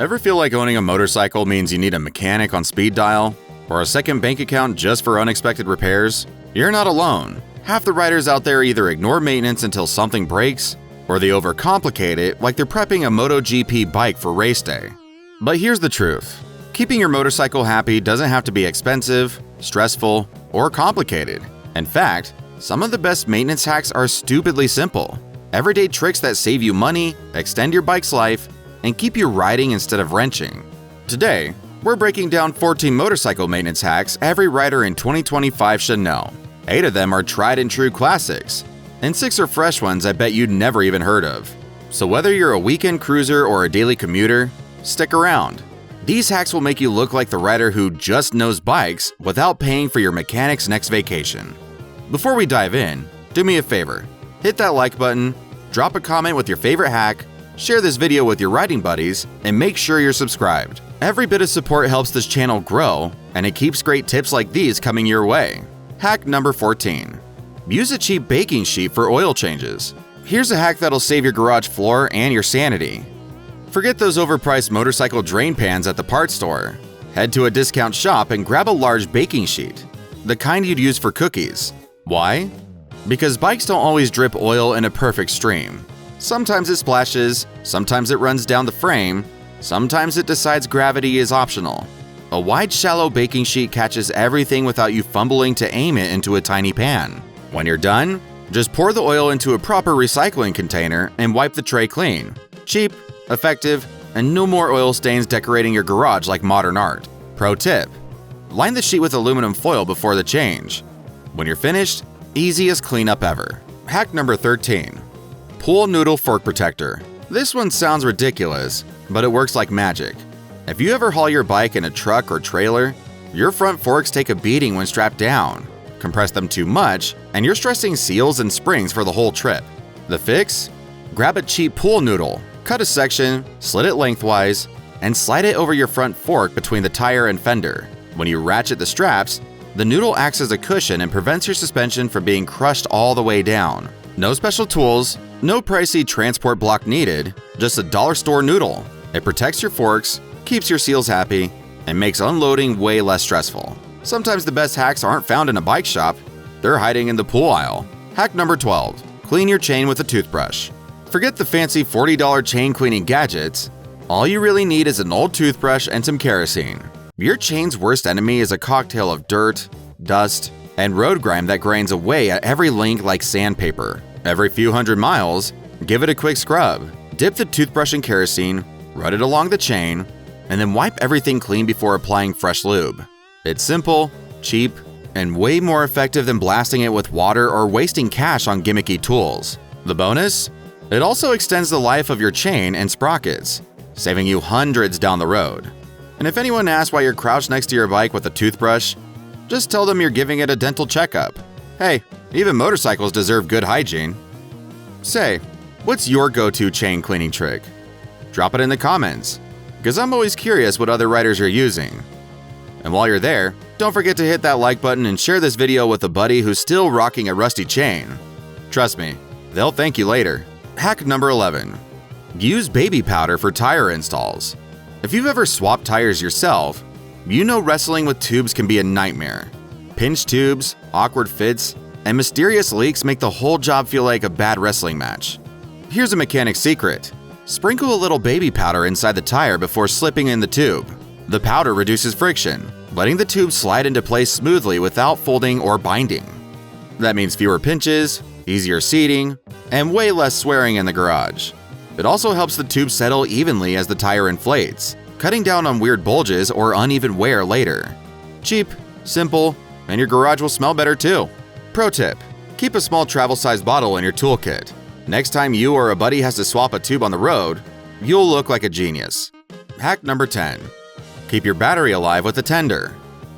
Ever feel like owning a motorcycle means you need a mechanic on speed dial? Or a second bank account just for unexpected repairs? You're not alone. Half the riders out there either ignore maintenance until something breaks, or they overcomplicate it like they're prepping a MotoGP bike for race day. But here's the truth. Keeping your motorcycle happy doesn't have to be expensive, stressful, or complicated. In fact, some of the best maintenance hacks are stupidly simple. Everyday tricks that save you money, extend your bike's life, and keep you riding instead of wrenching. Today, we're breaking down 14 motorcycle maintenance hacks every rider in 2025 should know. 8 of them are tried and true classics, and 6 are fresh ones I bet you'd never even heard of. So whether you're a weekend cruiser or a daily commuter, stick around. These hacks will make you look like the rider who just knows bikes without paying for your mechanic's next vacation. Before we dive in, do me a favor. Hit that like button, drop a comment with your favorite hack, share this video with your riding buddies, and make sure you're subscribed. Every bit of support helps this channel grow, and it keeps great tips like these coming your way. Hack number 14. Use a cheap baking sheet for oil changes. Here's a hack that'll save your garage floor and your sanity. Forget those overpriced motorcycle drain pans at the parts store. Head to a discount shop and grab a large baking sheet, the kind you'd use for cookies. Why? Because bikes don't always drip oil in a perfect stream. Sometimes it splashes, sometimes it runs down the frame, sometimes it decides gravity is optional. A wide, shallow baking sheet catches everything without you fumbling to aim it into a tiny pan. When you're done, just pour the oil into a proper recycling container and wipe the tray clean. Cheap, effective, and no more oil stains decorating your garage like modern art. Pro tip: line the sheet with aluminum foil before the change. When you're finished, easiest cleanup ever. Hack number 13. Pool noodle fork protector. This one sounds ridiculous, but it works like magic. If you ever haul your bike in a truck or trailer, your front forks take a beating when strapped down. Compress them too much, and you're stressing seals and springs for the whole trip. The fix? Grab a cheap pool noodle, cut a section, slit it lengthwise, and slide it over your front fork between the tire and fender. When you ratchet the straps, the noodle acts as a cushion and prevents your suspension from being crushed all the way down. No special tools, no pricey transport block needed, just a dollar store noodle. It protects your forks, keeps your seals happy, and makes unloading way less stressful. Sometimes the best hacks aren't found in a bike shop, they're hiding in the pool aisle. Hack number 12. Clean your chain with a toothbrush. Forget the fancy $40 chain cleaning gadgets. All you really need is an old toothbrush and some kerosene. Your chain's worst enemy is a cocktail of dirt, dust, and road grime that grinds away at every link like sandpaper. Every few hundred miles, give it a quick scrub. Dip the toothbrush in kerosene, run it along the chain, and then wipe everything clean before applying fresh lube. It's simple, cheap, and way more effective than blasting it with water or wasting cash on gimmicky tools. The bonus? It also extends the life of your chain and sprockets, saving you hundreds down the road. And if anyone asks why you're crouched next to your bike with a toothbrush, just tell them you're giving it a dental checkup. Hey, even motorcycles deserve good hygiene. Say, what's your go-to chain cleaning trick? Drop it in the comments, because I'm always curious what other riders are using. And while you're there, don't forget to hit that like button and share this video with a buddy who's still rocking a rusty chain. Trust me, they'll thank you later. Hack number 11. Use baby powder for tire installs. If you've ever swapped tires yourself, you know wrestling with tubes can be a nightmare. Pinched tubes, awkward fits, and mysterious leaks make the whole job feel like a bad wrestling match. Here's a mechanic's secret. Sprinkle a little baby powder inside the tire before slipping in the tube. The powder reduces friction, letting the tube slide into place smoothly without folding or binding. That means fewer pinches, easier seating, and way less swearing in the garage. It also helps the tube settle evenly as the tire inflates, cutting down on weird bulges or uneven wear later. Cheap, simple, and your garage will smell better too. Pro tip: keep a small travel-sized bottle in your toolkit. Next time you or a buddy has to swap a tube on the road, you'll look like a genius. Hack number 10. Keep your battery alive with a tender.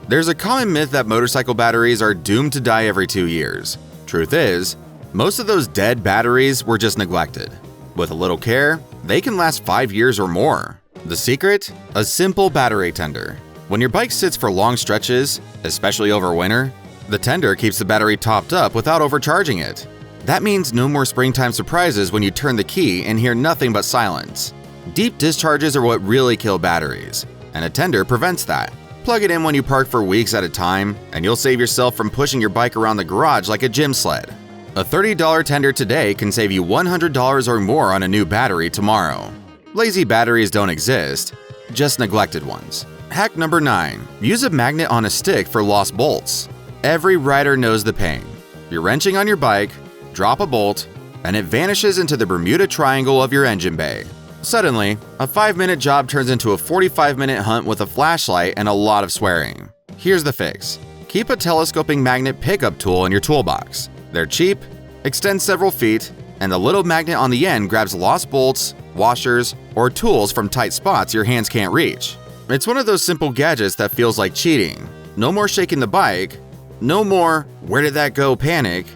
There's a common myth that motorcycle batteries are doomed to die every 2 years. Truth is, most of those dead batteries were just neglected. With a little care, they can last 5 years or more. The secret? A simple battery tender. When your bike sits for long stretches, especially over winter, the tender keeps the battery topped up without overcharging it. That means no more springtime surprises when you turn the key and hear nothing but silence. Deep discharges are what really kill batteries, and a tender prevents that. Plug it in when you park for weeks at a time, and you'll save yourself from pushing your bike around the garage like a gym sled. A $30 tender today can save you $100 or more on a new battery tomorrow. Lazy batteries don't exist, just neglected ones. Hack number 9. Use a magnet on a stick for lost bolts. Every rider knows the pain. You're wrenching on your bike, drop a bolt, and it vanishes into the Bermuda Triangle of your engine bay. Suddenly, a 5-minute job turns into a 45-minute hunt with a flashlight and a lot of swearing. Here's the fix. Keep a telescoping magnet pickup tool in your toolbox. They're cheap, extend several feet, and the little magnet on the end grabs lost bolts, washers, or tools from tight spots your hands can't reach. It's one of those simple gadgets that feels like cheating. No more shaking the bike, no more "where did that go" panic.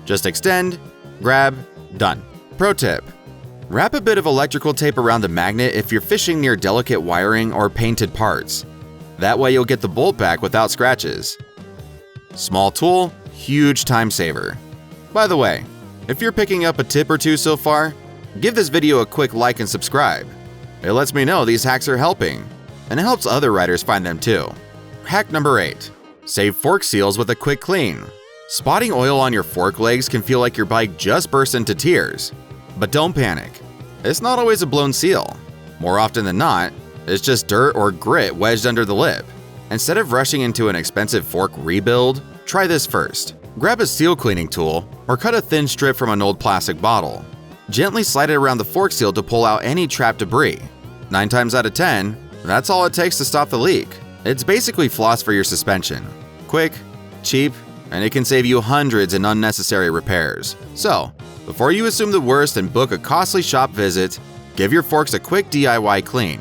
Just extend, grab, done. Pro tip: wrap a bit of electrical tape around the magnet if you're fishing near delicate wiring or painted parts. That way you'll get the bolt back without scratches. Small tool, huge time saver. By the way, if you're picking up a tip or two so far, give this video a quick like and subscribe. It lets me know these hacks are helping, and it helps other riders find them too. Hack number 8. Save fork seals with a quick clean. Spotting oil on your fork legs can feel like your bike just burst into tears. But don't panic. It's not always a blown seal. More often than not, it's just dirt or grit wedged under the lip. Instead of rushing into an expensive fork rebuild, try this first. Grab a seal cleaning tool or cut a thin strip from an old plastic bottle. Gently slide it around the fork seal to pull out any trapped debris. 9 times out of 10, that's all it takes to stop the leak. It's basically floss for your suspension. Quick, cheap, and it can save you hundreds in unnecessary repairs. So, before you assume the worst and book a costly shop visit, give your forks a quick DIY clean.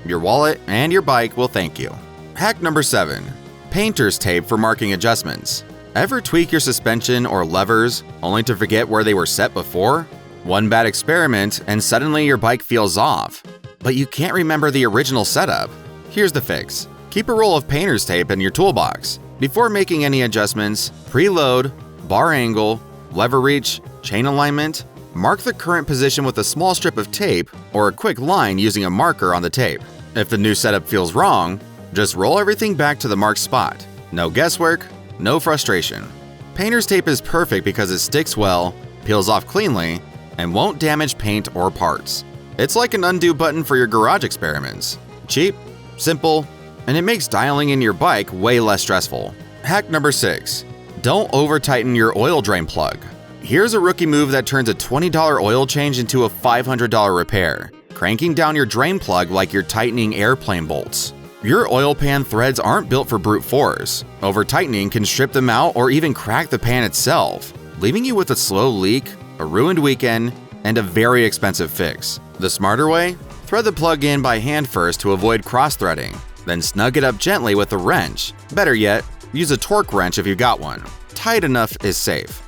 Your wallet and your bike will thank you. Hack number 7. Painter's tape for marking adjustments. Ever tweak your suspension or levers only to forget where they were set before? One bad experiment and suddenly your bike feels off, but you can't remember the original setup. Here's the fix. Keep a roll of painter's tape in your toolbox. Before making any adjustments, preload, bar angle, lever reach, chain alignment, mark the current position with a small strip of tape or a quick line using a marker on the tape. If the new setup feels wrong, just roll everything back to the marked spot. No guesswork, no frustration. Painter's tape is perfect because it sticks well, peels off cleanly, and won't damage paint or parts. It's like an undo button for your garage experiments. Cheap, simple, and it makes dialing in your bike way less stressful. Hack number 6. Don't over-tighten your oil drain plug. Here's a rookie move that turns a $20 oil change into a $500 repair, cranking down your drain plug like you're tightening airplane bolts. Your oil pan threads aren't built for brute force. Over-tightening can strip them out or even crack the pan itself, leaving you with a slow leak, a ruined weekend, and a very expensive fix. The smarter way? Thread the plug in by hand first to avoid cross-threading, then snug it up gently with a wrench. Better yet, use a torque wrench if you got one. Tight enough is safe.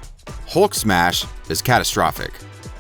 Hulk smash is catastrophic.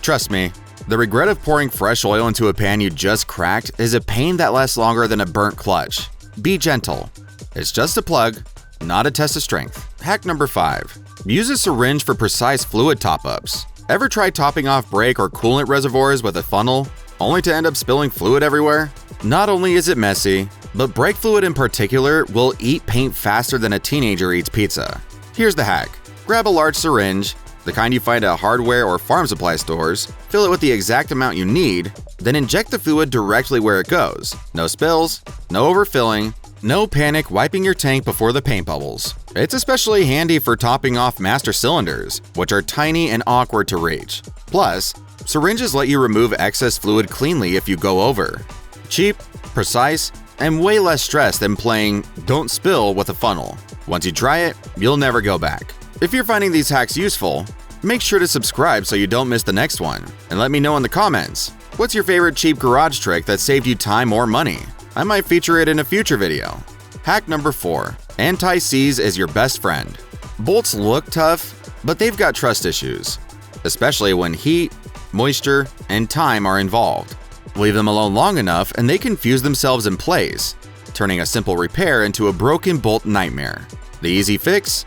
Trust me, the regret of pouring fresh oil into a pan you just cracked is a pain that lasts longer than a burnt clutch. Be gentle. It's just a plug, not a test of strength. Hack number 5. Use a syringe for precise fluid top-ups. Ever try topping off brake or coolant reservoirs with a funnel, only to end up spilling fluid everywhere? Not only is it messy, but brake fluid in particular will eat paint faster than a teenager eats pizza. Here's the hack. Grab a large syringe, the kind you find at hardware or farm supply stores, fill it with the exact amount you need, then inject the fluid directly where it goes. No spills, no overfilling, no panic wiping your tank before the paint bubbles. It's especially handy for topping off master cylinders, which are tiny and awkward to reach. Plus, syringes let you remove excess fluid cleanly if you go over. Cheap, precise, and way less stress than playing don't spill with a funnel. Once you try it, you'll never go back. If you're finding these hacks useful, make sure to subscribe so you don't miss the next one, and let me know in the comments. What's your favorite cheap garage trick that saved you time or money? I might feature it in a future video. Hack number 4. Anti-seize is your best friend. Bolts look tough, but they've got trust issues, especially when heat, moisture, and time are involved. Leave them alone long enough and they confuse themselves in place, turning a simple repair into a broken bolt nightmare. The easy fix?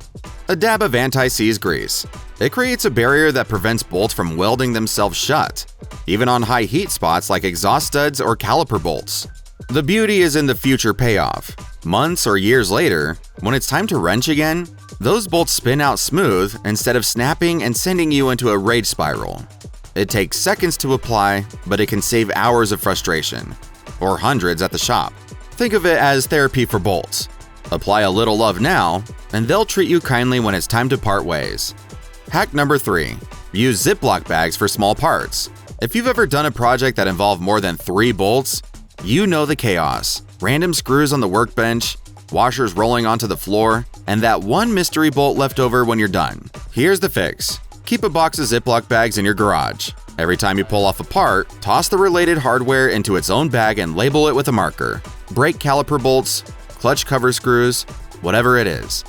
A dab of anti-seize grease. It creates a barrier that prevents bolts from welding themselves shut, even on high heat spots like exhaust studs or caliper bolts. The beauty is in the future payoff. Months or years later, when it's time to wrench again, those bolts spin out smooth instead of snapping and sending you into a rage spiral. It takes seconds to apply, but it can save hours of frustration, or hundreds at the shop. Think of it as therapy for bolts. Apply a little love now, and they'll treat you kindly when it's time to part ways. Hack number 3. Use Ziploc bags for small parts. If you've ever done a project that involved more than 3 bolts, you know the chaos. Random screws on the workbench, washers rolling onto the floor, and that one mystery bolt left over when you're done. Here's the fix. Keep a box of Ziploc bags in your garage. Every time you pull off a part, toss the related hardware into its own bag and label it with a marker. Brake caliper bolts, clutch cover screws, whatever it is.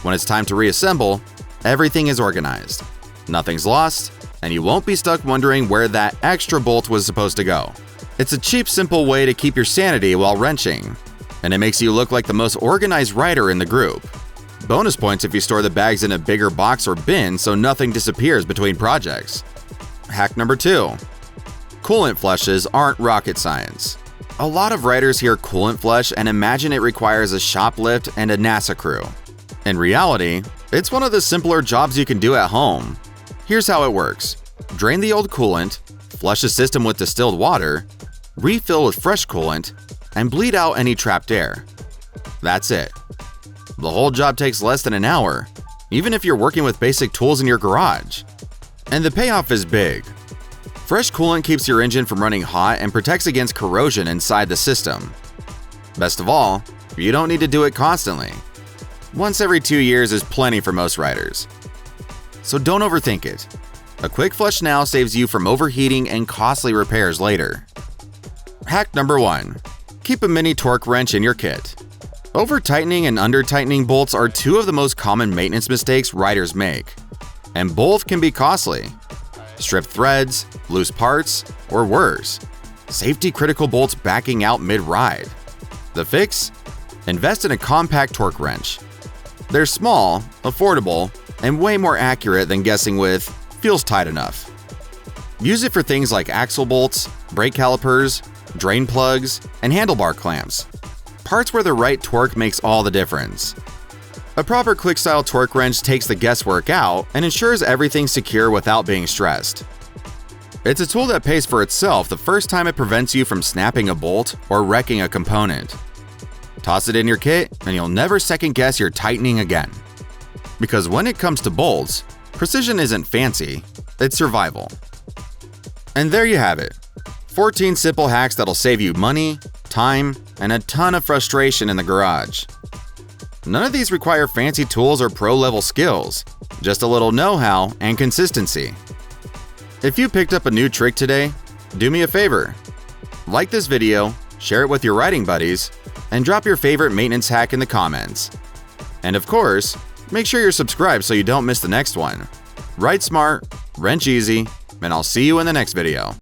When it's time to reassemble, everything is organized. Nothing's lost, and you won't be stuck wondering where that extra bolt was supposed to go. It's a cheap, simple way to keep your sanity while wrenching, and it makes you look like the most organized rider in the group. Bonus points if you store the bags in a bigger box or bin so nothing disappears between projects. Hack number 2. Coolant flushes aren't rocket science. A lot of riders hear coolant flush and imagine it requires a shoplift and a NASA crew. In reality, it's one of the simpler jobs you can do at home. Here's how it works. Drain the old coolant, flush the system with distilled water, refill with fresh coolant, and bleed out any trapped air. That's it. The whole job takes less than an hour, even if you're working with basic tools in your garage. And the payoff is big. Fresh coolant keeps your engine from running hot and protects against corrosion inside the system. Best of all, you don't need to do it constantly. Once every 2 years is plenty for most riders. So don't overthink it. A quick flush now saves you from overheating and costly repairs later. Hack number 1. Keep a mini torque wrench in your kit. Over-tightening and under-tightening bolts are 2 of the most common maintenance mistakes riders make, and both can be costly. Stripped threads, loose parts, or worse, safety-critical bolts backing out mid-ride. The fix? Invest in a compact torque wrench. They're small, affordable, and way more accurate than guessing with "feels tight enough." Use it for things like axle bolts, brake calipers, drain plugs, and handlebar clamps. Parts where the right torque makes all the difference. A proper click-style torque wrench takes the guesswork out and ensures everything's secure without being stressed. It's a tool that pays for itself the first time it prevents you from snapping a bolt or wrecking a component. Toss it in your kit and you'll never second-guess your tightening again. Because when it comes to bolts, precision isn't fancy, it's survival. And there you have it. 14 simple hacks that'll save you money, time, and a ton of frustration in the garage. None of these require fancy tools or pro-level skills, just a little know-how and consistency. If you picked up a new trick today, do me a favor. Like this video, share it with your riding buddies, and drop your favorite maintenance hack in the comments. And of course, make sure you're subscribed so you don't miss the next one. Ride smart, wrench easy, and I'll see you in the next video.